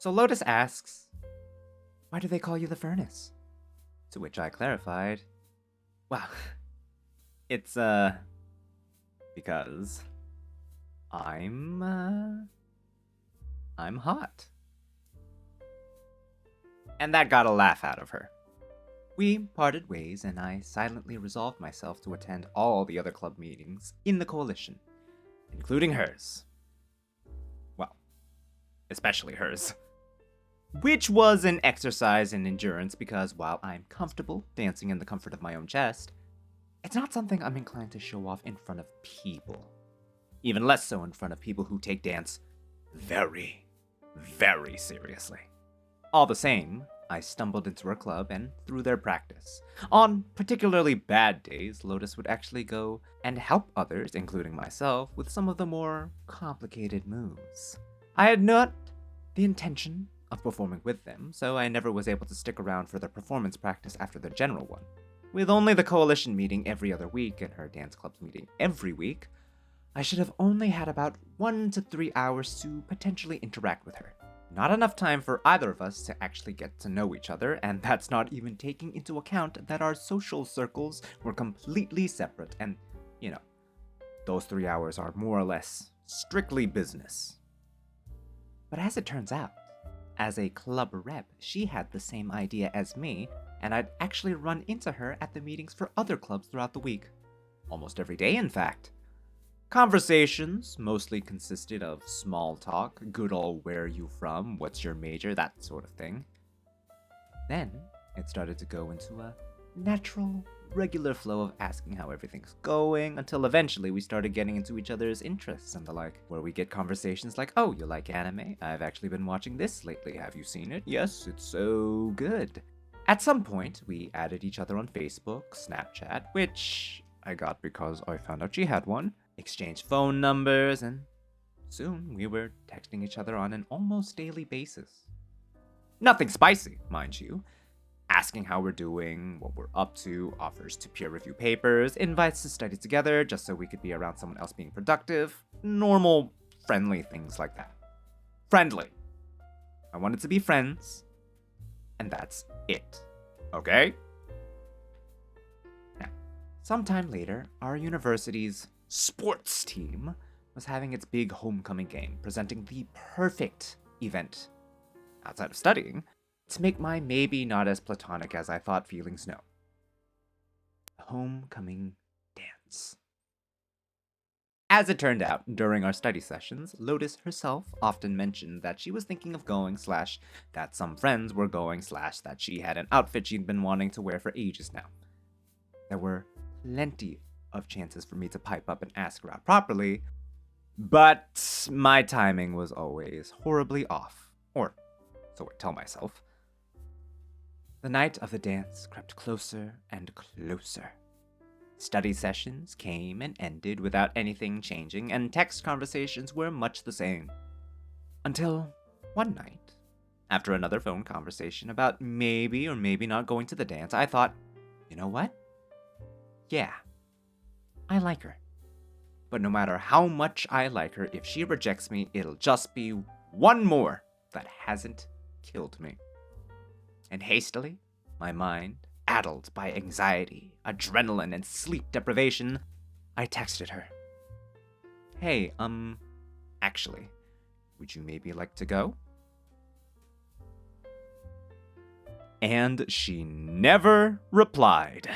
So Lotus asks, "Why do they call you the Furnace?" To which I clarified, "Well, it's, because I'm hot." And that got a laugh out of her. We parted ways, and I silently resolved myself to attend all the other club meetings in the coalition, including hers. Well, especially hers. Which was an exercise in endurance because while I'm comfortable dancing in the comfort of my own chest, it's not something I'm inclined to show off in front of people. Even less so in front of people who take dance very, very seriously. All the same, I stumbled into her club and through their practice. On particularly bad days, Lotus would actually go and help others, including myself, with some of the more complicated moves. I had not the intention of performing with them, so I never was able to stick around for their performance practice after the general one. With only the coalition meeting every other week and her dance club's meeting every week, I should have only had about 1 to 3 hours to potentially interact with her. Not enough time for either of us to actually get to know each other, and that's not even taking into account that our social circles were completely separate, and, those 3 hours are more or less strictly business. But as it turns out, as a club rep, she had the same idea as me, and I'd actually run into her at the meetings for other clubs throughout the week. Almost every day, in fact. Conversations mostly consisted of small talk, good old where are you from, what's your major, that sort of thing. Then it started to go into a natural, regular flow of asking how everything's going, until eventually we started getting into each other's interests and the like, where we get conversations like, "Oh, you like anime? I've actually been watching this lately. Have you seen it? Yes, it's so good." At some point, we added each other on Facebook, Snapchat, which I got because I found out she had one, exchanged phone numbers, and soon we were texting each other on an almost daily basis. Nothing spicy, mind you. Asking how we're doing, what we're up to, offers to peer review papers, invites to study together just so we could be around someone else being productive, normal, friendly things like that. Friendly. I wanted to be friends, and that's it. Okay? Now, sometime later, our university's sports team was having its big homecoming game, presenting the perfect event, outside of studying, to make my maybe not as platonic as I thought feelings known. The homecoming dance. As it turned out, during our study sessions, Lotus herself often mentioned that she was thinking of going / that some friends were going / that she had an outfit she'd been wanting to wear for ages now. There were plenty of chances for me to pipe up and ask her out properly, but my timing was always horribly off, or so I tell myself. The night of the dance crept closer and closer. Study sessions came and ended without anything changing, and text conversations were much the same. Until one night, after another phone conversation about maybe or maybe not going to the dance, I thought, you know what? Yeah, I like her. But no matter how much I like her, if she rejects me, it'll just be one more that hasn't killed me. And hastily, my mind addled by anxiety, adrenaline, and sleep deprivation, I texted her. "Hey, actually, would you maybe like to go?" And she never replied.